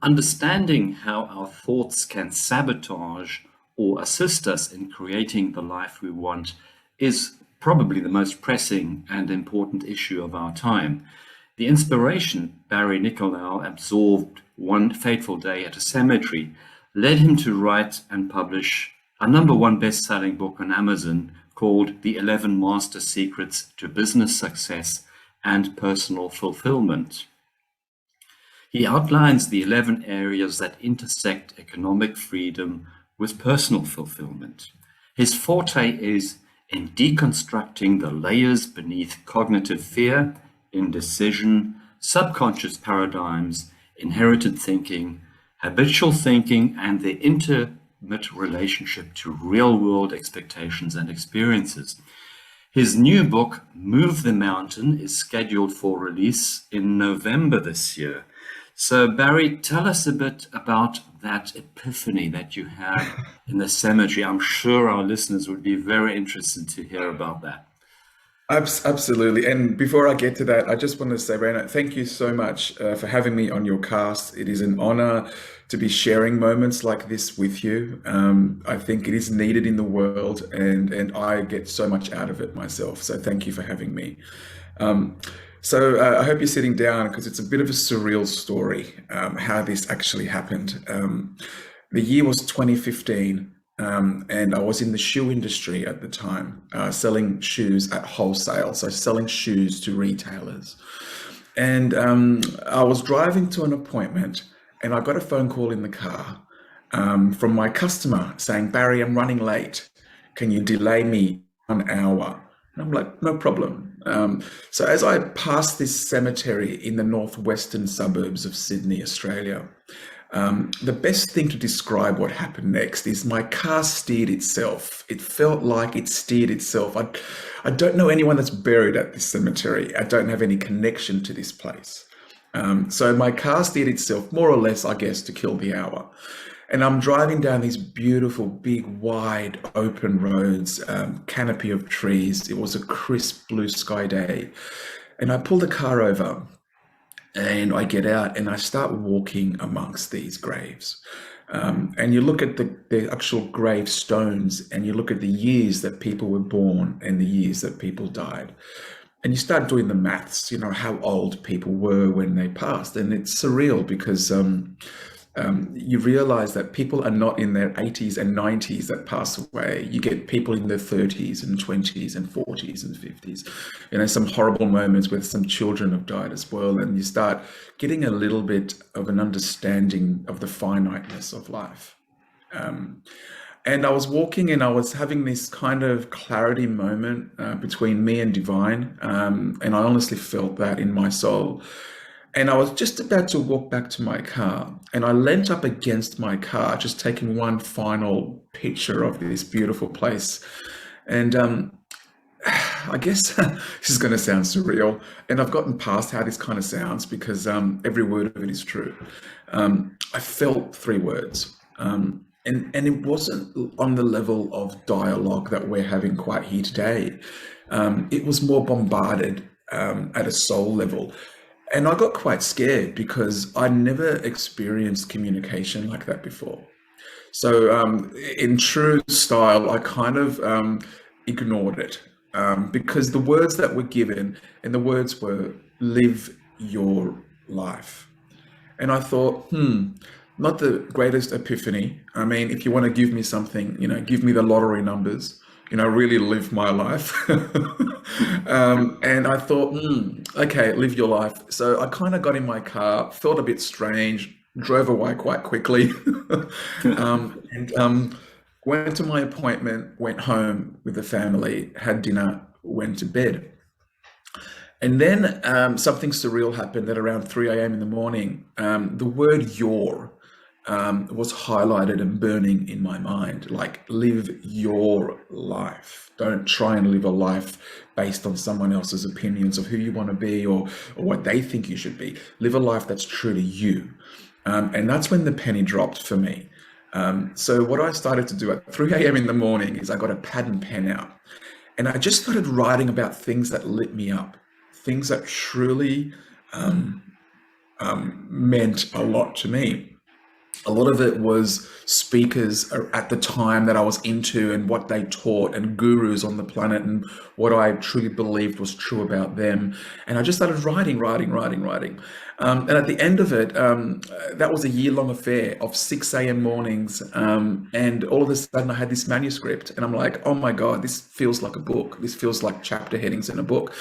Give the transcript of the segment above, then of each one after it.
Understanding how our thoughts can sabotage or assist us in creating the life we want is probably the most pressing and important issue of our time. The inspiration Barry Nicolaou absorbed one fateful day at a cemetery led him to write and publish a number one best-selling book on Amazon called The 11 Master Secrets to Business Success and Personal Fulfillment. He outlines the 11 areas that intersect economic freedom with personal fulfillment. His forte is in deconstructing the layers beneath cognitive fear, indecision, subconscious paradigms, inherited thinking, habitual thinking, and their intimate relationship to real-world expectations and experiences. His new book, Move the Mountain, is scheduled for release in November this year. So, Barry, tell us a bit about that epiphany that you had in the cemetery. I'm sure our listeners would be very interested to hear about that. Absolutely. And before I get to that, I just want to say, Raina, thank you so much for having me on your cast. It is an honor to be sharing moments like this with you. I think it is needed in the world, and I get so much out of it myself. So thank you for having me. I hope you're sitting down because it's a bit of a surreal story, how this actually happened. The year was 2015. And I was in the shoe industry at the time, selling shoes at wholesale, so selling shoes to retailers. And I was driving to an appointment, and I got a phone call in the car from my customer saying, "Barry, I'm running late. Can you delay me 1 hour?" And I'm like, "No problem." So as I passed this cemetery in the northwestern suburbs of Sydney, Australia, the best thing to describe what happened next is my car steered itself. It felt like it steered itself. I don't know anyone that's buried at this cemetery. I don't have any connection to this place. So my car steered itself more or less, I guess, to kill the hour. And I'm driving down these beautiful, big, wide, open roads, canopy of trees. It was a crisp blue sky day. And I pull the car over. And I get out and I start walking amongst these graves. And you look at the actual gravestones and you look at the years that people were born and the years that people died. And you start doing the maths, how old people were when they passed. And it's surreal because you realize that people are not in their 80s and 90s that pass away. You get people in their 30s and 20s and 40s and 50s. Some horrible moments where some children have died as well. And you start getting a little bit of an understanding of the finiteness of life. And I was walking and I was having this kind of clarity moment between me and divine. And I honestly felt that in my soul. And I was just about to walk back to my car, and I leant up against my car, just taking one final picture of this beautiful place. And I guess this is going to sound surreal, and I've gotten past how this kind of sounds because every word of it is true. I felt three words, and it wasn't on the level of dialogue that we're having quite here today. It was more bombarded at a soul level. And I got quite scared because I never experienced communication like that before. So in true style, I kind of ignored it because the words that were given, and the words were, "Live your life." And I thought, not the greatest epiphany. I mean, if you want to give me something, give me the lottery numbers. Really live my life. And I thought, okay, live your life. So I kind of got in my car, felt a bit strange, drove away quite quickly, and went to my appointment, went home with the family, had dinner, went to bed. And then something surreal happened at around 3 a.m. in the morning. The word "your" was highlighted and burning in my mind, like, live your life. Don't try and live a life based on someone else's opinions of who you want to be or what they think you should be. Live a life that's true to you. And that's when the penny dropped for me. So what I started to do at 3 a.m. in the morning is I got a pad and pen out, and I just started writing about things that lit me up, things that truly meant a lot to me. A lot of it was speakers at the time that I was into and what they taught, and gurus on the planet, and what I truly believed was true about them. And I just started writing, writing, writing, writing. And at the end of it, that was a year-long affair of 6 a.m. mornings. And all of a sudden, I had this manuscript, and I'm like, oh my God, this feels like a book. This feels like chapter headings in a book.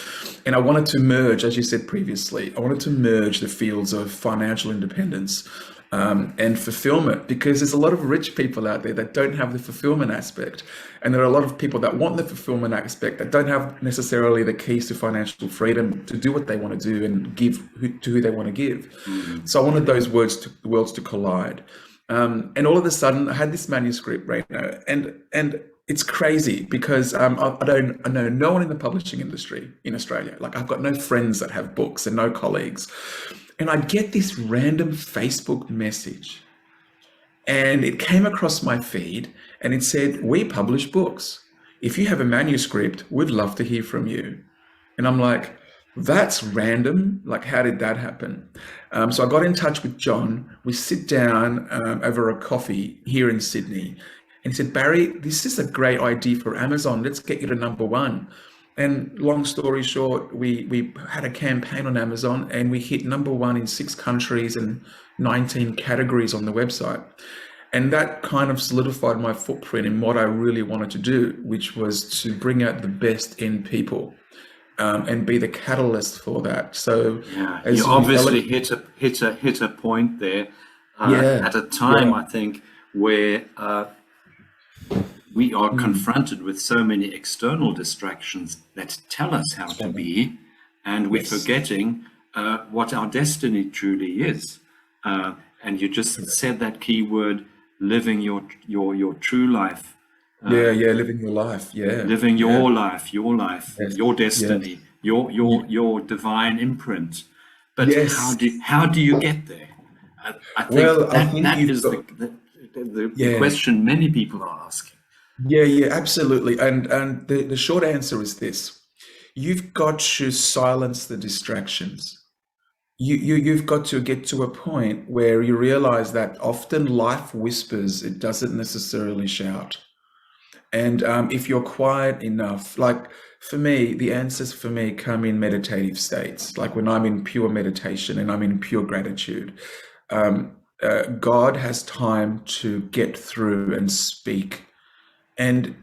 And I wanted to merge, as you said previously, I wanted to merge the fields of financial independence and fulfillment, because there's a lot of rich people out there that don't have the fulfillment aspect, and there are a lot of people that want the fulfillment aspect that don't have necessarily the keys to financial freedom to do what they want to do and give to who they want to give. So I wanted those worlds to collide, and all of a sudden I had this manuscript, right now, and it's crazy because I know no one in the publishing industry in Australia. Like, I've got no friends that have books and no colleagues. And I get this random Facebook message, and it came across my feed, and it said, "We publish books. If you have a manuscript, we'd love to hear from you." And I'm like, that's random. Like, how did that happen? So I got in touch with John. We sit down over a coffee here in Sydney. And he said, "Barry, this is a great idea for Amazon. Let's get you to #1." And long story short, we had a campaign on Amazon, and we hit #1 in 6 countries and 19 categories on the website. And that kind of solidified my footprint in what I really wanted to do, which was to bring out the best in people, and be the catalyst for that. So, Yeah, as you you obviously hit a point there yeah, at a time, I think, where we are confronted with so many external distractions that tell us how to be, and we're yes, forgetting what our destiny truly is. And you just said that key word, living your true life, yeah, living your life, living yeah, your life, yes, your yes, destiny, your divine imprint. But yes. how do you get there? I think Well, I that think that you've is got, the yeah, question many people are asking. yeah, absolutely. And the short answer is this: you've got to silence the distractions. You've got to get to a point where you realize that often life whispers; it doesn't necessarily shout. And if you're quiet enough, like for me, the answers for me come in meditative states, like when I'm in pure meditation and I'm in pure gratitude. God has time to get through and speak, and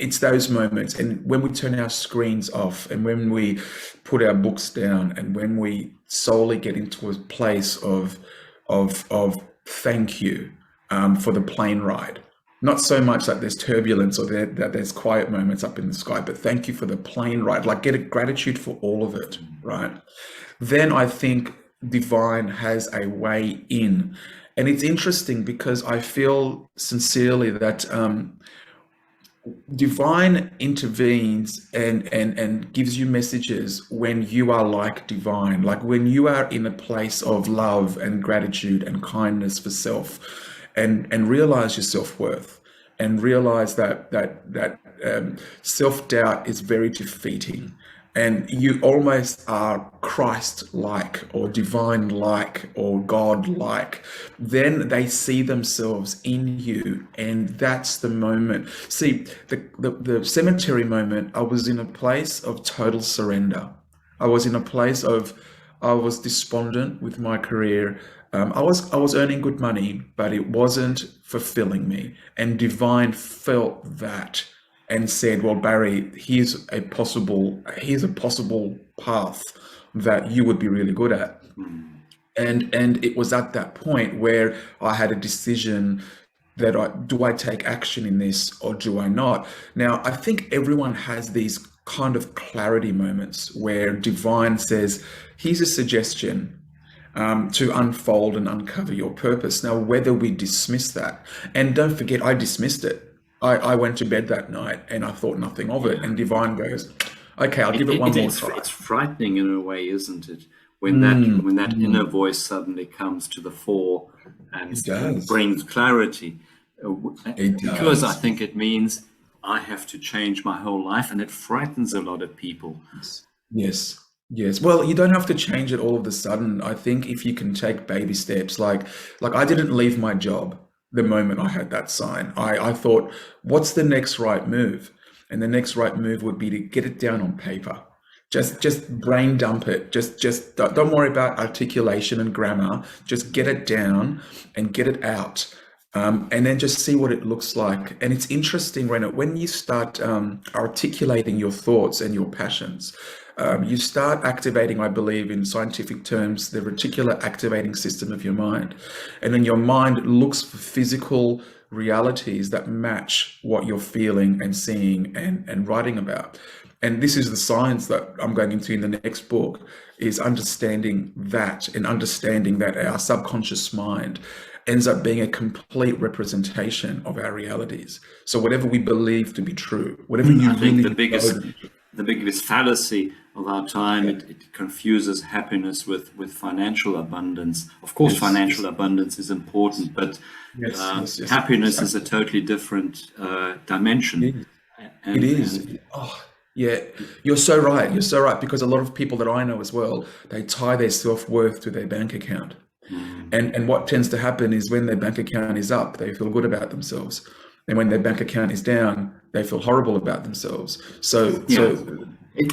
it's those moments, and when we turn our screens off, and when we put our books down, and when we solely get into a place of thank you, for the plane ride. Not so much that there's turbulence or that there's quiet moments up in the sky, but thank you for the plane ride. Like, get a gratitude for all of it, right? Then I think divine has a way in. And it's interesting because I feel sincerely that divine intervenes and gives you messages when you are like divine, like when you are in a place of love and gratitude and kindness for self, and realize your self-worth, and realize that self-doubt is very defeating, and you almost are Christ-like or divine-like or God-like. Then they see themselves in you, and that's the moment. See, the cemetery moment, I was in a place of total surrender. I was in a place of, I was despondent with my career. I was earning good money, but it wasn't fulfilling me. And Divine felt that and said, "Well, Barry, here's a possible path that you would be really good at." And it was at that point where I had a decision that I take action in this or do I not? Now, I think everyone has these kind of clarity moments where divine says, "Here's a suggestion." To unfold and uncover your purpose. Now, whether we dismiss that, and don't forget, I dismissed it. I went to bed that night and I thought nothing of it. Yeah. And divine goes, "Okay, I'll It, give it it, one it, more it's try." it's frightening in a way, isn't it? Mm, When that inner mm, voice suddenly comes to the fore it and does. brings clarity, It because I does. think it means I have to change my whole life, and it frightens a lot of people. Yes. Yes. Well, you don't have to change it all of a sudden. I think if you can take baby steps, like I didn't leave my job the moment I had that sign. I thought, what's the next right move? And the next right move would be to get it down on paper. Just brain dump it. Just don't worry about articulation and grammar. Just get it down and get it out. And then just see what it looks like. And it's interesting, Rena, when you start articulating your thoughts and your passions, you start activating, I believe, in scientific terms, the reticular activating system of your mind. And then your mind looks for physical realities that match what you're feeling and seeing and writing about. And this is the science that I'm going into in the next book, is understanding that, and understanding that our subconscious mind ends up being a complete representation of our realities. So whatever we believe to be true, whatever you I think really know to be true. the biggest fallacy of our time, Yeah. it confuses happiness with financial abundance. Of course, Yes, financial yes, abundance is important, but yes, yes, yes, happiness is a exactly. totally different dimension. It is. It is. And Oh, yeah, you're so right. You're so right. Because a lot of people that I know as well, they tie their self-worth to their bank account. mm, And what tends to happen is when their bank account is up, they feel good about themselves. And when their bank account is down, they feel horrible about themselves. So yeah, you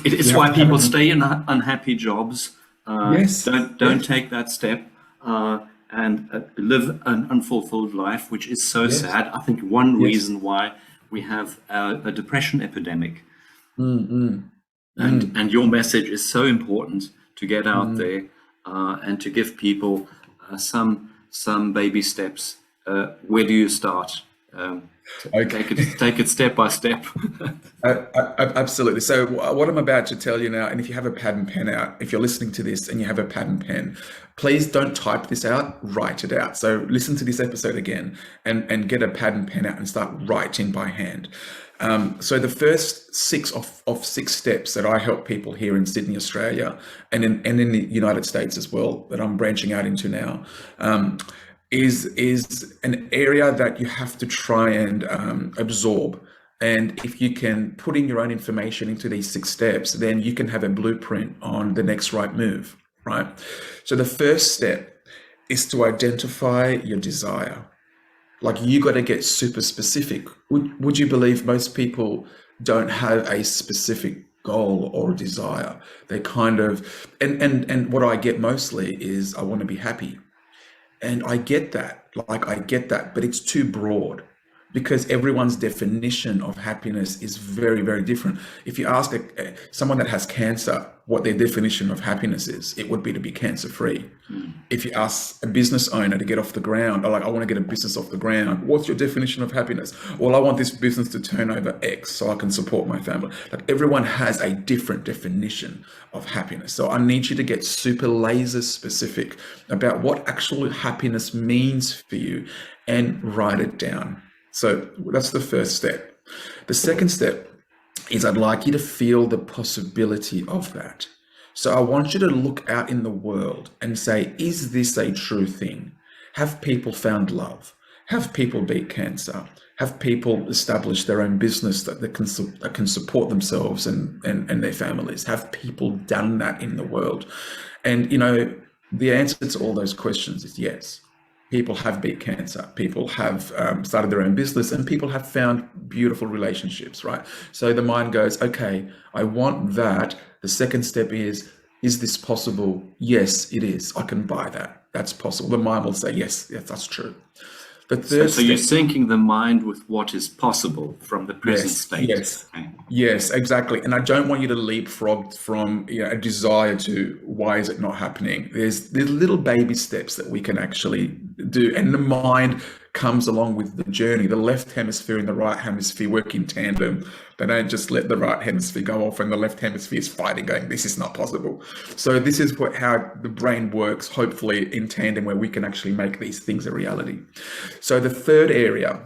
it's have why to have people it. stay in unhappy jobs. Yes, Don't yes, take that step and live an unfulfilled life, which is so yes, sad. I think one yes. reason why we have a depression epidemic, Mm, mm, and your message is so important to get out mm. there and to give people some baby steps. Where do you start? Okay. Take it step by step. Absolutely. So, what I'm about to tell you now, and if you have a pad and pen out, if you're listening to this and you have a pad and pen, please don't type this out, write it out. So, listen to this episode again and get a pad and pen out and start writing by hand. So, the first of six steps that I help people here in Sydney, Australia, and in the United States as well, that I'm branching out into now, is an area that you have to try and absorb. And if you can put in your own information into these six steps, then you can have a blueprint on the next right move, right? So the first step is to identify your desire. Like, you got to get super specific. Would you believe most people don't have a specific goal or desire? They kind of, and what I get mostly is, I want to be happy. And I get that, like I get that, but it's too broad because everyone's definition of happiness is very, very different. If you ask someone that has cancer what their definition of happiness is, it would be to be cancer free. If you ask a business owner to get off the ground, or like, I want to get a business off the ground, what's your definition of happiness? Well, I want this business to turn over X so I can support my family. Like, everyone has a different definition of happiness. So I need you to get super laser specific about what actual happiness means for you and write it down. So that's the first step. The second step is, I'd like you to feel the possibility of that. So I want you to look out in the world and say, is this a true thing? Have people found love? Have people beat cancer? Have people established their own business that can support themselves and their families? Have people done that in the world? And, the answer to all those questions is yes. People have beat cancer. People have started their own business, and people have found beautiful relationships, right? So the mind goes, okay, I want that. The second step is this possible? Yes, it is. I can buy that. That's possible. The mind will say, yes, yes, that's true. The third So you're step, syncing the mind with what is possible from the present yes, state. yes, Okay. yes, exactly. And I don't want you to leapfrog from, a desire to, why is it not happening? There's little baby steps that we can actually do, and the mind comes along with the journey. The left hemisphere and the right hemisphere work in tandem. They don't just let the right hemisphere go off and the left hemisphere is fighting, going, this is not possible. So this is how the brain works, hopefully in tandem, where we can actually make these things a reality. So the third area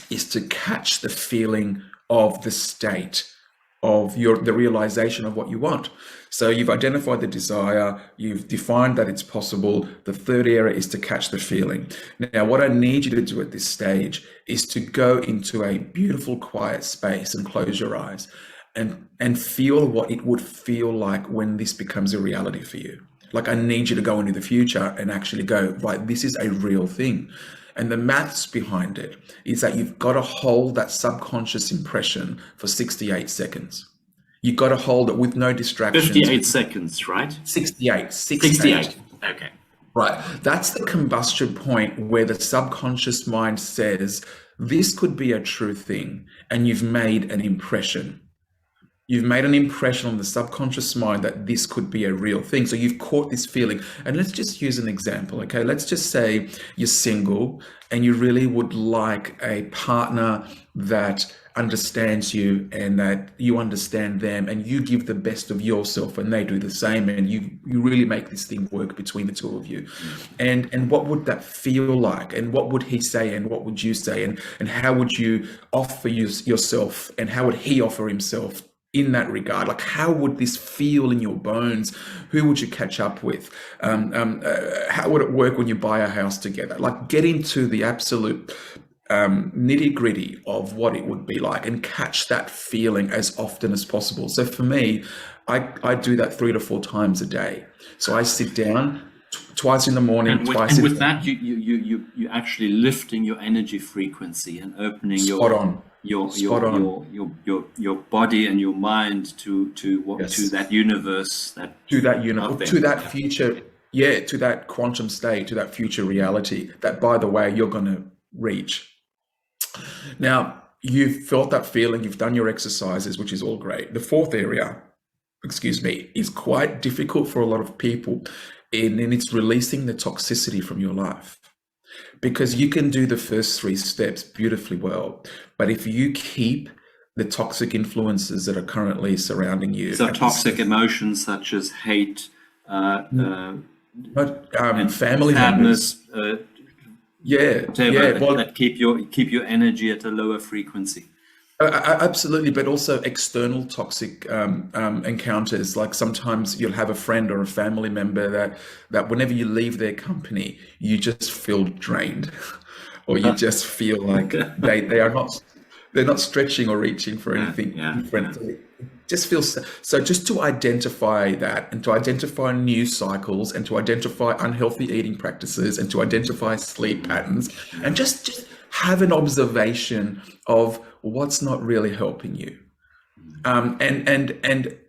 is to catch the feeling of the state of the realization of what you want. So you've identified the desire, you've defined that it's possible. The third area is to catch the feeling. Now, what I need you to do at this stage is to go into a beautiful, quiet space and close your eyes and feel what it would feel like when this becomes a reality for you. Like, I need you to go into the future and actually go, right, this is a real thing. And the maths behind it is that you've got to hold that subconscious impression for 68 seconds. You've got to hold it with no distractions. 58 seconds, right? 68. 68. Okay. Right. That's the combustion point where the subconscious mind says, this could be a true thing. And you've made an impression. You've made an impression on the subconscious mind that this could be a real thing. So you've caught this feeling. And let's just use an example, okay? Let's just say you're single and you really would like a partner that understands you and that you understand them, and you give the best of yourself and they do the same, and you really make this thing work between the two of you. And what would that feel like? And what would he say? And what would you say? And how would you offer yourself? And how would he offer himself in that regard? Like, how would this feel in your bones? Who would you catch up with? How would it work when you buy a house together? Like, get into the absolute nitty gritty of what it would be like and catch that feeling as often as possible. So for me, I do that 3 to 4 times a day. So I sit down twice in the morning, and with that, you actually lifting your energy frequency and opening your body and your mind to that universe, to that future, to that quantum state, to that future reality that, by the way, you're going to reach. Now, you've felt that feeling, you've done your exercises, which is all great. The fourth area, is quite difficult for a lot of people, and it's releasing the toxicity from your life. Because you can do the first 3 steps beautifully well, but if you keep the toxic influences that are currently surrounding you, so toxic emotions such as hate, family sadness, members, that keep your energy at a lower frequency. Absolutely, but also external toxic encounters. Like, sometimes you'll have a friend or a family member that whenever you leave their company, you just feel drained, or you just feel like they're not stretching or reaching for anything different. Yeah. Just feels so. Just to identify that, and to identify new cycles, and to identify unhealthy eating practices, and to identify sleep patterns, and just have an observation of what's not really helping you, and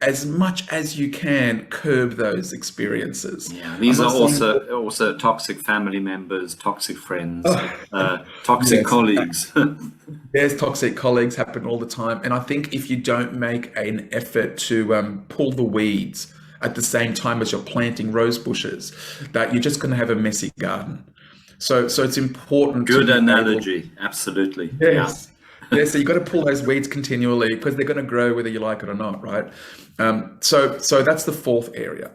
as much as you can, curb those experiences. Yeah, these are also toxic family members, toxic friends, toxic colleagues. Yes, toxic colleagues happen all the time, and I think if you don't make an effort to pull the weeds at the same time as you're planting rose bushes, that you're just going to have a messy garden. So it's important. Good analogy, absolutely. Yes. Yeah, so you've got to pull those weeds continually, because they're going to grow whether you like it or not, right? So that's the fourth area.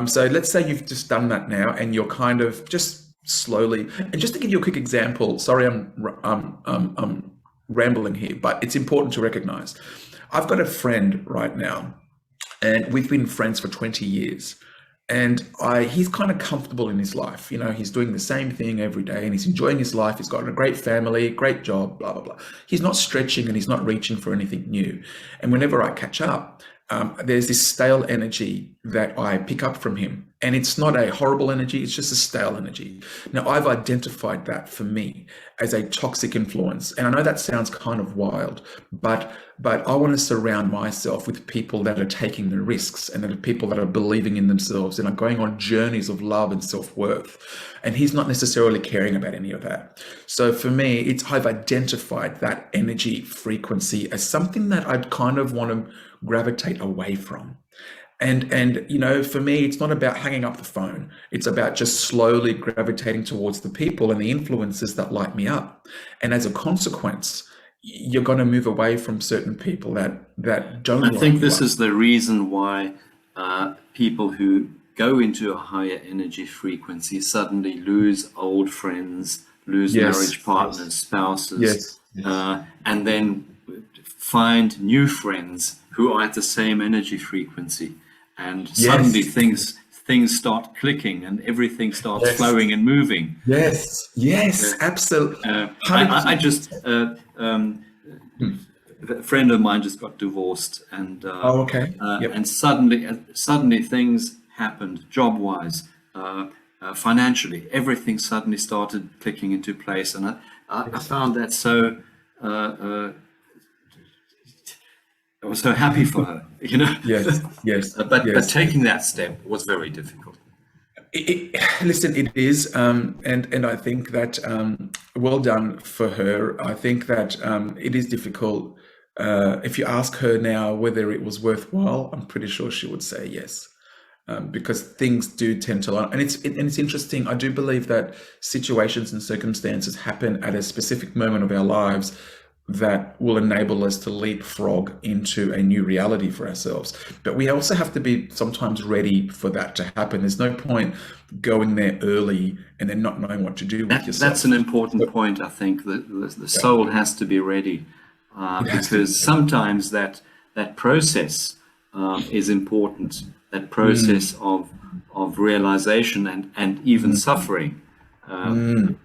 So let's say you've just done that now, and you're kind of just slowly. And just to give you a quick example, sorry, I'm rambling here, but it's important to recognize. I've got a friend right now, and we've been friends for 20 years. And he's kind of comfortable in his life. You know, he's doing the same thing every day, and he's enjoying his life. He's got a great family, great job, blah, blah, blah. He's not stretching, and he's not reaching for anything new. And whenever I catch up, there's this stale energy that I pick up from him. And it's not a horrible energy, it's just a stale energy. Now, I've identified that for me as a toxic influence. And I know that sounds kind of wild, but I want to surround myself with people that are taking the risks, and that are people that are believing in themselves and are going on journeys of love and self-worth. And he's not necessarily caring about any of that. So for me, I've identified that energy frequency as something that I'd kind of want to gravitate away from. And you know, for me, it's not about hanging up the phone. It's about just slowly gravitating towards the people and the influences that light me up. And as a consequence, you're going to move away from certain people that don't. I think this is the reason why people who go into a higher energy frequency suddenly lose old friends, lose marriage partners, spouses, and then find new friends who are at the same energy frequency. And suddenly things start clicking, and everything starts flowing and moving. Yes, absolutely. I just a friend of mine just got divorced, Oh, okay. Yep. and suddenly things happened, job-wise, financially. Everything suddenly started clicking into place, and I Yes. found that so. I was so happy for her, you know. Yes. Yes. But Yes. taking that step was very difficult. Listen, it is, and I think that well done for her. I think that it is difficult. If you ask her now whether it was worthwhile, I'm pretty sure she would say yes, because things do tend to line. And it's interesting. I do believe that situations and circumstances happen at a specific moment of our lives that will enable us to leapfrog into a new reality for ourselves. But we also have to be sometimes ready for that to happen. There's no point going there early and then not knowing what to do with That's yourself. an important point. I think the soul has to be ready, It has to be. because sometimes that process is important. That process of realization and even suffering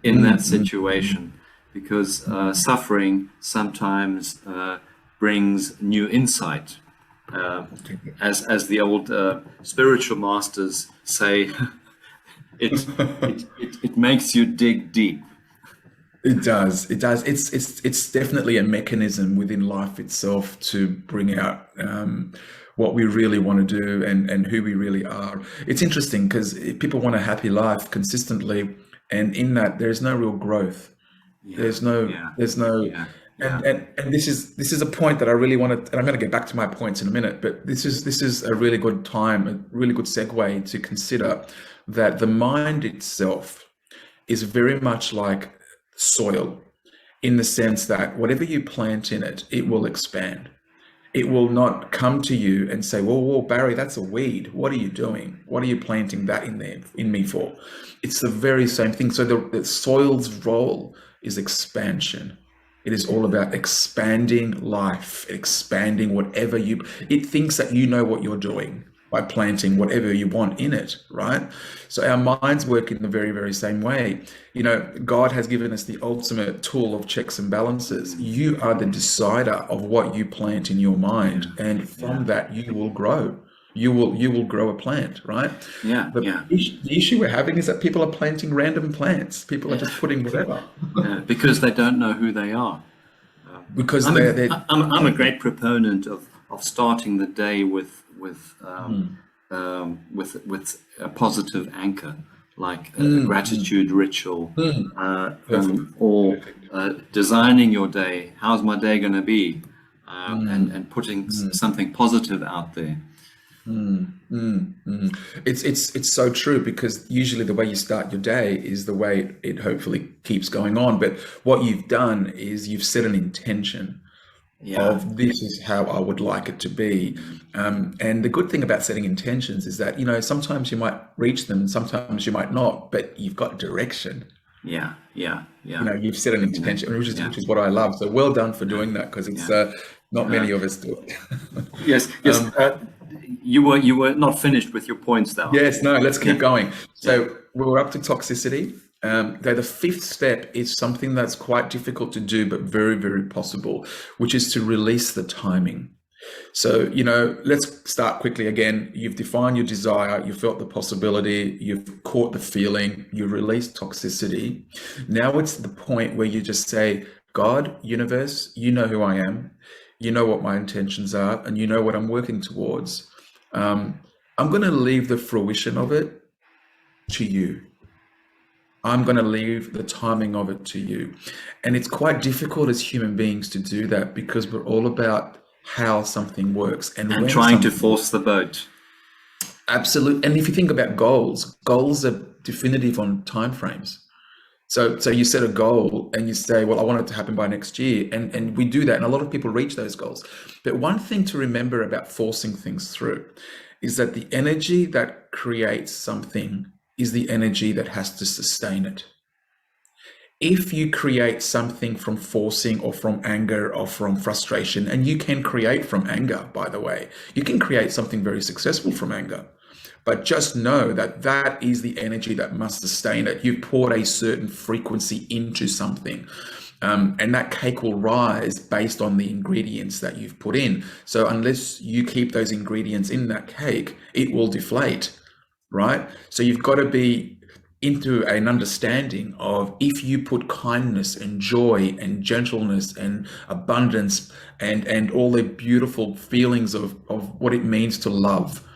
in that situation, because suffering sometimes brings new insight. As the old spiritual masters say, it makes you dig deep. It does. It does. It's definitely a mechanism within life itself to bring out what we really want to do and who we really are. It's interesting because people want a happy life consistently, and in that there's no real growth. There's no, Yeah, there's no, yeah, yeah, and this is a point that I really want to, and I'm going to get back to my points in a minute, but this is a really good time, a really good segue to consider that the mind itself is very much like soil in the sense that whatever you plant in it, it will expand. It will not come to you and say, "Whoa, whoa, Barry, that's a weed. What are you doing? What are you planting that in there in me for?" It's the very same thing. So the soil's role is expansion. It is all about expanding life, expanding whatever you. It thinks that you know what you're doing by planting whatever you want in it, right? So our minds work in the very, very same way. You know, God has given us the ultimate tool of checks and balances. You are the decider of what you plant in your mind, and yeah, from that you will grow. You will grow a plant, right? yeah, The, yeah. the issue we're having is that people are planting random plants. People are just putting whatever Because they don't know who they are. because I'm they're I'm a great proponent of starting the day with a positive anchor, like a gratitude ritual, perfect. or designing your day. How's my day going to be? And putting something positive out there. It's so true because usually the way you start your day is the way it hopefully keeps going on. But what you've done is you've set an intention Yeah, of this is how I would like it to be. And the good thing about setting intentions is that, you know, sometimes you might reach them, sometimes you might not, but you've got direction. yeah, yeah, You yeah, know, you've set an yeah, intention, which is yeah, which is what I love. So well done for doing that because it's yeah. not Uh, many of us do it. yes, yes. You were not finished with your points, though. Yes, no, let's Yeah, keep going. yeah, So we're up to toxicity. The fifth step is something that's quite difficult to do, but very, very possible, which is to release the timing. So, you know, let's start quickly again. You've defined your desire, you felt the possibility, you've caught the feeling, you released toxicity. Now it's the point where you just say, God, universe, you know who I am, you know what my intentions are, and you know what I'm working towards. I'm going to leave the fruition of it to you. I'm going to leave the timing of it to you. And it's quite difficult as human beings to do that because we're all about how something works and and when trying to something. force the boat. Absolutely. And if you think about goals, goals are definitive on timeframes. So you set a goal and you say, well, I want it to happen by next year. And we do that. And a lot of people reach those goals. But one thing to remember about forcing things through is that the energy that creates something is the energy that has to sustain it. If you create something from forcing or from anger or from frustration, and you can create from anger, by the way, you can create something very successful from anger. But just know that that is the energy that must sustain it. You've poured a certain frequency into something. And that cake will rise based on the ingredients that you've put in. So unless you keep those ingredients in that cake, it will deflate, right? So you've got to be into an understanding of, if you put kindness and joy and gentleness and abundance and all the beautiful feelings of what it means to love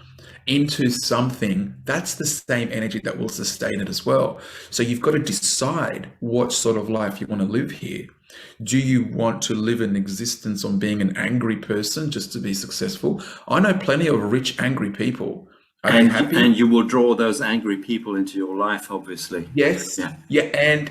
into something, that's the same energy that will sustain it as well. So you've got to decide what sort of life you want to live here. Do you want to live an existence on being an angry person just to be successful? I know plenty of rich, angry people. Are they happy? And you will draw those angry people into your life, obviously. Yes. Yeah. Yeah.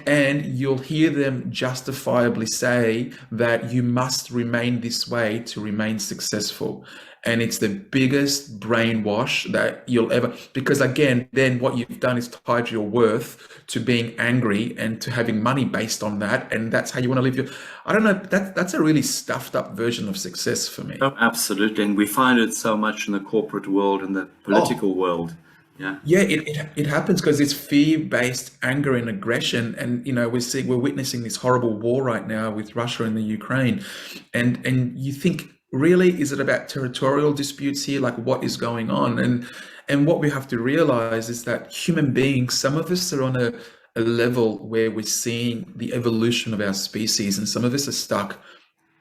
And you'll hear them justifiably say that you must remain this way to remain successful. And it's the biggest brainwash that you'll ever, because again, then what you've done is tied your worth to being angry and to having money based on that. And that's how you want to live your, I don't know, that's a really stuffed up version of success for me. Oh, absolutely. And we find it so much in the corporate world and the political world. Yeah. Yeah, it happens because it's fear-based anger and aggression, and we're witnessing this horrible war right now with Russia and the Ukraine, and you think, really, is it about territorial disputes here? Like, what is going on? And what we have to realize is that human beings, some of us are on a level where we're seeing the evolution of our species, and some of us are stuck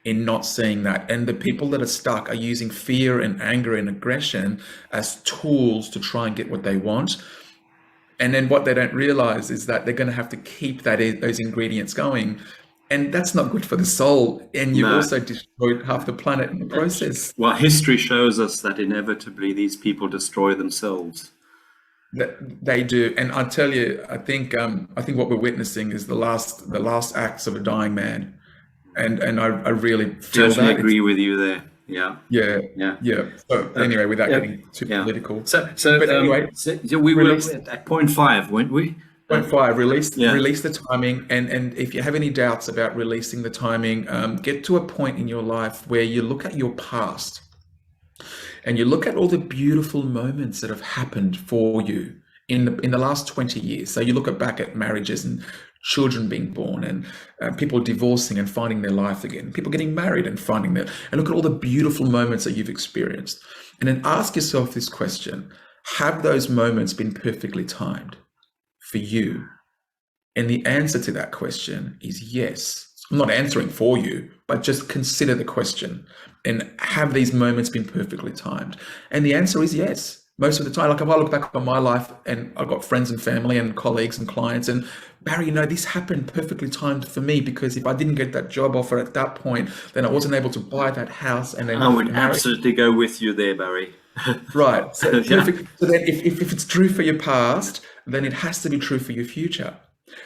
in not seeing that. And the people that are stuck are using fear and anger and aggression as tools to try and get what they want. And then what they don't realize is that they're going to have to keep those ingredients going. And that's not good for the soul. And you've also destroyed half the planet in the process. Well, history shows us that inevitably these people destroy themselves. They do. And I tell you, I think what we're witnessing is the last acts of a dying man. And I really feel totally that. agree with you there. Yeah. Yeah. So anyway, without getting too political. So but anyway, we were at point 5, weren't we? Point 5, release the timing. And if you have any doubts about releasing the timing, get to a point in your life where you look at your past and you look at all the beautiful moments that have happened for you in the last 20 years. So you look back at marriages and children being born, and people divorcing and finding their life again, people getting married and finding and look at all the beautiful moments that you've experienced. And then ask yourself this question: have those moments been perfectly timed for you? And the answer to that question is yes. I'm not answering for you, but just consider the question. And have these moments been perfectly timed? And the answer is yes. Most of the time, like if I look back on my life, and I've got friends and family and colleagues and clients, and Barry, this happened perfectly timed for me, because if I didn't get that job offer at that point, then I wasn't able to buy that house. And then I would absolutely go with you there, Barry. Right. So perfect. So then if it's true for your past, then it has to be true for your future.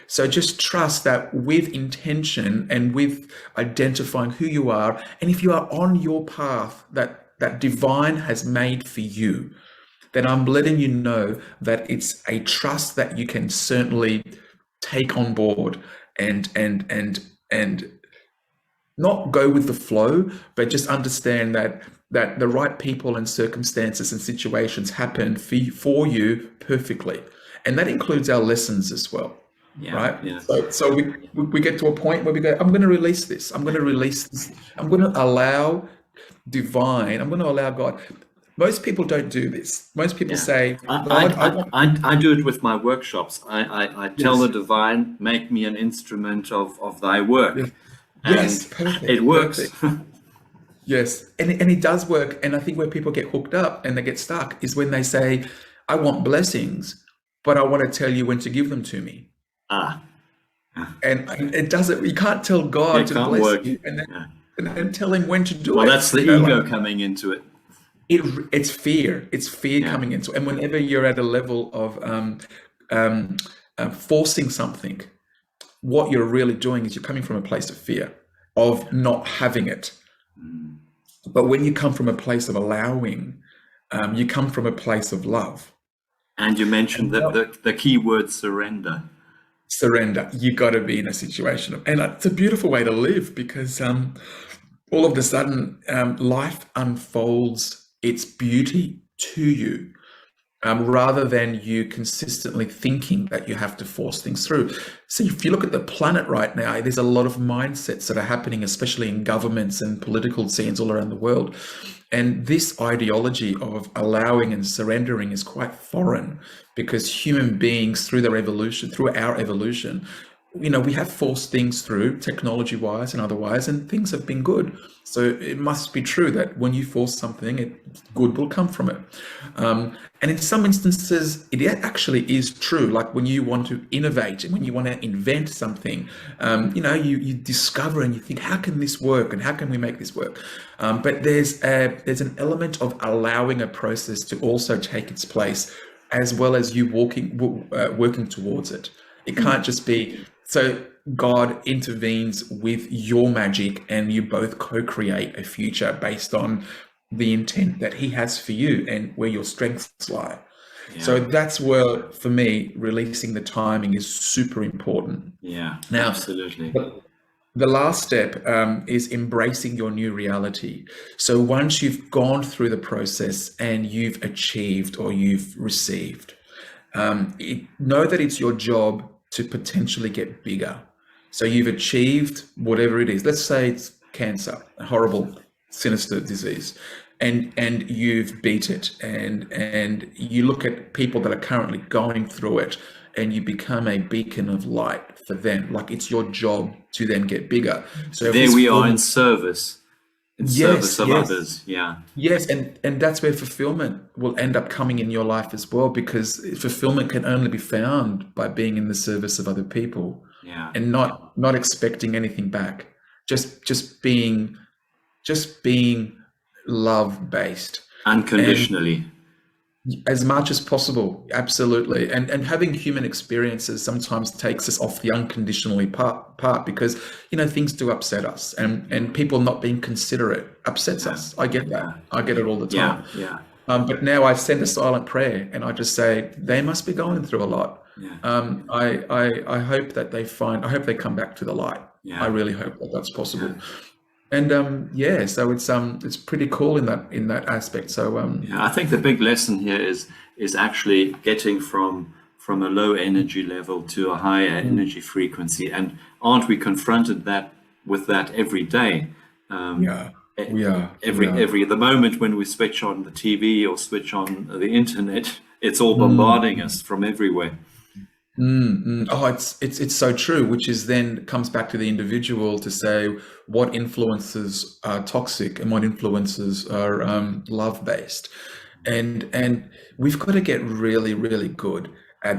So just trust that with intention and with identifying who you are, and if you are on your path that divine has made for you, then I'm letting you know that it's a trust that you can certainly take on board and not go with the flow, but just understand that the right people and circumstances and situations happen for you perfectly. And that includes our lessons as well. Yeah, right? Yeah. So we get to a point where we go, I'm going to release this. I'm going to release this. I'm going to allow divine. I'm going to allow God. Most people don't do this. Most people say, I do it with my workshops. I tell the divine, make me an instrument of thy work. Yes, and yes, perfect. It works. Yes, and it does work. And I think where people get hooked up and they get stuck is when they say, I want blessings, but I want to tell you when to give them to me. And it doesn't. You can't tell God to bless you and then tell him when to do it. Well, that's the ego coming into it. It's fear. It's fear coming into it. And whenever you're at a level of forcing something, what you're really doing is you're coming from a place of fear, of not having it. But when you come from a place of allowing, you come from a place of love. And you mentioned the key word surrender. Surrender. You got to be in a situation of, and it's a beautiful way to live, because all of a sudden life unfolds its beauty to you. rather than you consistently thinking that you have to force things through. So if you look at the planet right now, there's a lot of mindsets that are happening, especially in governments and political scenes all around the world. And this ideology of allowing and surrendering is quite foreign, because human beings, through their evolution, through our evolution, we have forced things through technology wise and otherwise, and things have been good. So it must be true that when you force something, good will come from it. And in some instances, it actually is true. Like when you want to innovate and when you want to invent something, you discover and you think, how can this work and how can we make this work? But there's an element of allowing a process to also take its place, as well as you working towards it. It can't just be, so God intervenes with your magic and you both co-create a future based on the intent that he has for you and where your strengths lie. Yeah. So that's where, for me, releasing the timing is super important. Yeah, Now, absolutely. the last step is embracing your new reality. So once you've gone through the process and you've achieved or you've received, know that it's your job to potentially get bigger. So you've achieved whatever it is. Let's say it's cancer, a horrible, sinister disease, and you've beat it, and you look at people that are currently going through it, and you become a beacon of light for them. Like it's your job to then get bigger. So there we are in service. Service of yes. others. Yeah. Yes, and that's where fulfillment will end up coming in your life as well, because fulfillment can only be found by being in the service of other people. Yeah. And not expecting anything back. Just being love based. Unconditionally. As much as possible, absolutely. And having human experiences sometimes takes us off the unconditionally part, because things do upset us, and people not being considerate upsets us. I get that. I get it all the time. Yeah. But now I send a silent prayer and I just say they must be going through a lot. Yeah. I hope that I hope they come back to the light. Yeah. I really hope that that's possible. And so it's pretty cool in that aspect. So I think the big lesson here is actually getting from a low energy level to a higher energy frequency. And aren't we confronted with that every day? We are. The moment when we switch on the TV or switch on the internet, it's all bombarding us from everywhere. Oh, it's so true, which is then comes back to the individual to say what influences are toxic and what influences are love based, and we've got to get really, really good at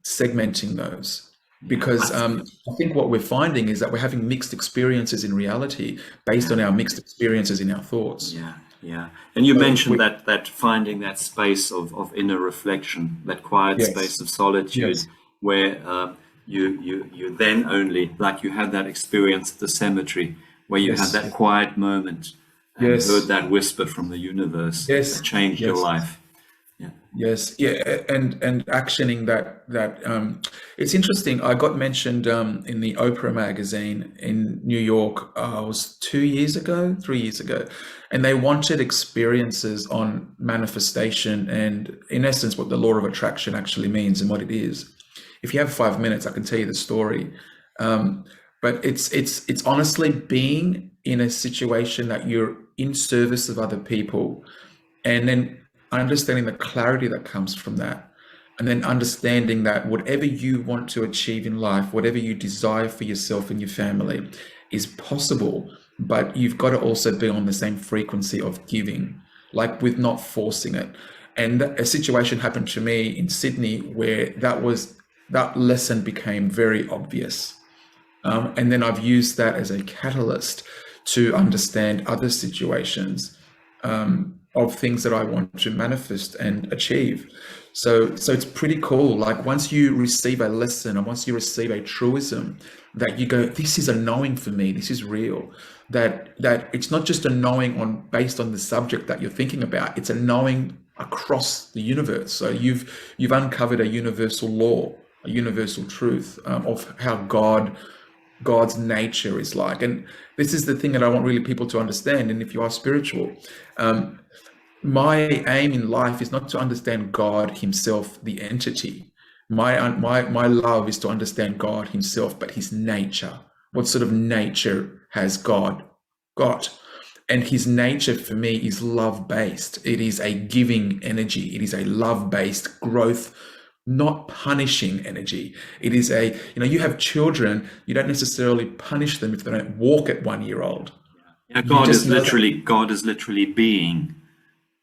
segmenting those, because I think what we're finding is that we're having mixed experiences in reality based on our mixed experiences in our thoughts. Yeah. And you mentioned that finding that space of inner reflection, that quiet space of solitude. Where you then only, like you had that experience at the cemetery, where you had that quiet moment and heard that whisper from the universe that changed your life. And actioning that it's interesting. I got mentioned in the Oprah magazine in New York. It was 3 years ago, and they wanted experiences on manifestation and, in essence, what the law of attraction actually means and what it is. If you have 5 minutes, I can tell you the story. But it's honestly being in a situation that you're in service of other people, and then understanding the clarity that comes from that, and then understanding that whatever you want to achieve in life, whatever you desire for yourself and your family, is possible, but you've got to also be on the same frequency of giving, like with not forcing it. And a situation happened to me in Sydney where that lesson became very obvious. And then I've used that as a catalyst to understand other situations of things that I want to manifest and achieve. So it's pretty cool. Like once you receive a lesson and once you receive a truism that you go, this is a knowing for me, this is real, that it's not just a knowing based on the subject that you're thinking about, it's a knowing across the universe. So you've uncovered a universal law, a universal truth of how God's nature is like. And this is the thing that I want really people to understand. And if you are spiritual, my aim in life is not to understand God Himself, the entity. My love is to understand God Himself, but His nature. What sort of nature has God got? And His nature for me is love based. It is a giving energy. It is a love based growth, not punishing energy. It is a, you have children, you don't necessarily punish them if they don't walk at 1 year old. Yeah, You just know that. God is literally being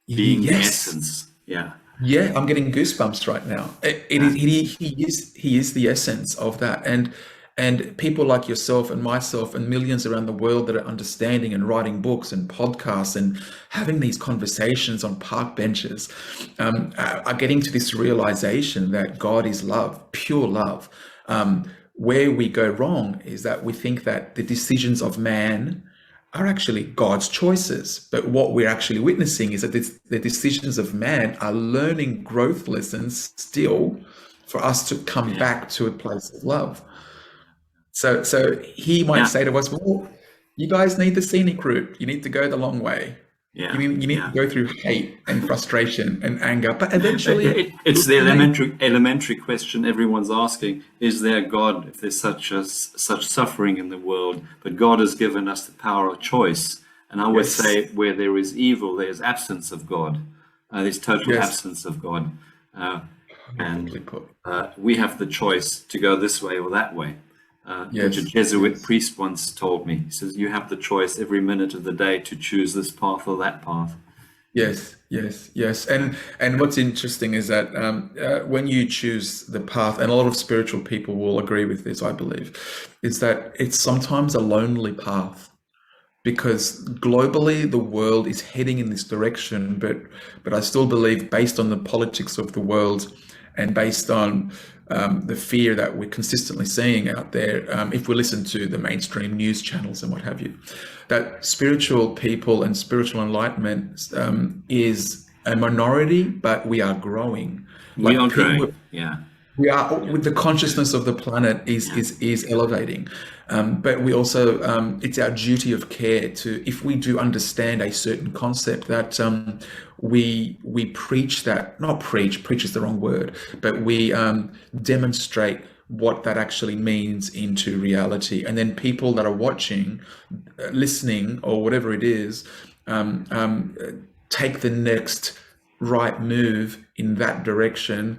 the Yes. essence. Yeah. Yeah, I'm getting goosebumps right now. It is Yeah. he is the essence of that, and people like yourself and myself and millions around the world that are understanding and writing books and podcasts and having these conversations on park benches, are getting to this realization that God is love, pure love. Where we go wrong is that we think that the decisions of man are actually God's choices. But what we're actually witnessing is that the decisions of man are learning growth lessons still for us to come Yeah. back to a place of love. So he might Yeah. say to us, well, you guys need the scenic route. You need to go the long way. Yeah. You need to Yeah. go through hate and frustration and anger, but eventually It's you'll the be made. elementary question everyone's asking: is there God? If there's such suffering in the world, but God has given us the power of choice. And I would Yes, say, where there is evil, there's absence of God. There's total yes, absence of God, uh, beautifully and put. we have the choice to go this way or that way. Which a Yes, Jesuit yes. priest once told me. He says, "You have the choice every minute of the day to choose this path or that path." Yes, yes, yes. And what's interesting is that when you choose the path, and a lot of spiritual people will agree with this, I believe, is that it's sometimes a lonely path because globally the world is heading in this direction, but I still believe, based on the politics of the world and based on the fear that we're consistently seeing out there, if we listen to the mainstream news channels and what have you, that spiritual people and spiritual enlightenment is a minority, but we are growing. We are Like people, growing. Yeah. we are, Yeah. with the consciousness of the planet Yeah. is elevating, but we also, it's our duty of care to, if we do understand a certain concept, that we preach that, not preach is the wrong word, but we demonstrate what that actually means into reality, and then people that are watching, listening, or whatever it is, um, um, take the next right move in that direction,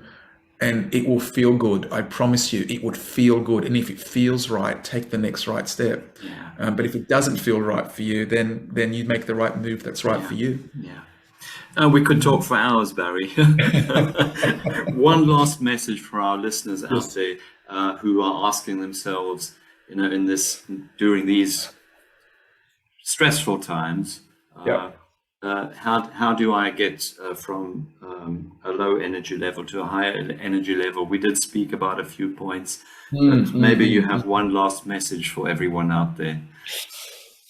and it will feel good. I promise you, it would feel good. And if it feels right, take the next right step. Yeah. But if it doesn't feel right for you, then you make the right move that's right Yeah. for you. Yeah. We could talk for hours, Barry. One last message for our listeners out Yes. there who are asking themselves, in this during these stressful times, Yeah. how do I get from a low energy level to a higher energy level? We did speak about a few points, but maybe you have one last message for everyone out there.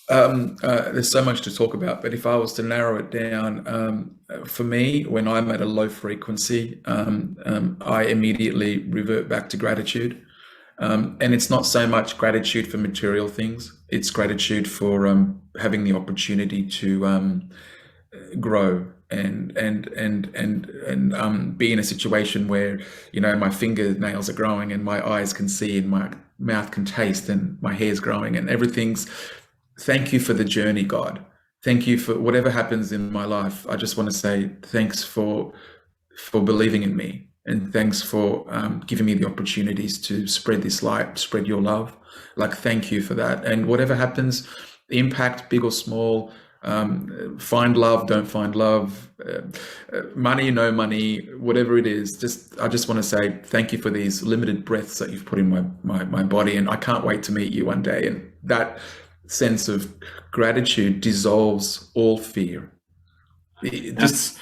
There's so much to talk about, but if I was to narrow it down, for me, when I'm at a low frequency, I immediately revert back to gratitude. And it's not so much gratitude for material things; it's gratitude for having the opportunity to grow and be in a situation where my fingernails are growing and my eyes can see and my mouth can taste and my hair's growing and everything's. Thank you for the journey, God. Thank you for whatever happens in my life. I just want to say thanks for believing in me, and thanks for giving me the opportunities to spread this light, spread your love. Like, thank you for that. And whatever happens, the impact, big or small, find love, don't find love, money, no money, whatever it is. I just want to say thank you for these limited breaths that you've put in my body, and I can't wait to meet you one day. And that sense of gratitude dissolves all fear. It just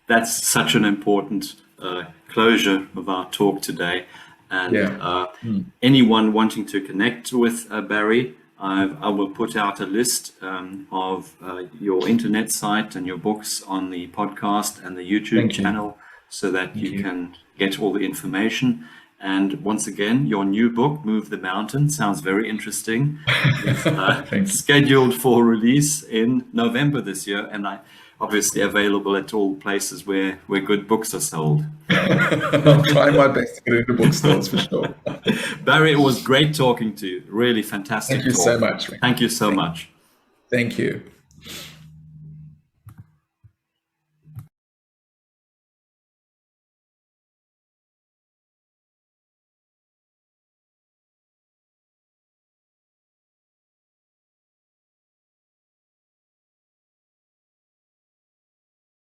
That's such an important closure of our talk today. And Yeah. anyone wanting to connect with Barry, I will put out a list of your internet site and your books on the podcast and the YouTube Thank you. channel, so that Thank you you. can get all the information. And once again, your new book, Move the Mountain, sounds very interesting. Is Thank you. scheduled for release in November this year. And obviously available at all places where good books are sold. I'll try my best to get into bookstores for sure. Barry, it was great talking to you. Really Thank fantastic you so talk. much. Thank you so much. Thank you.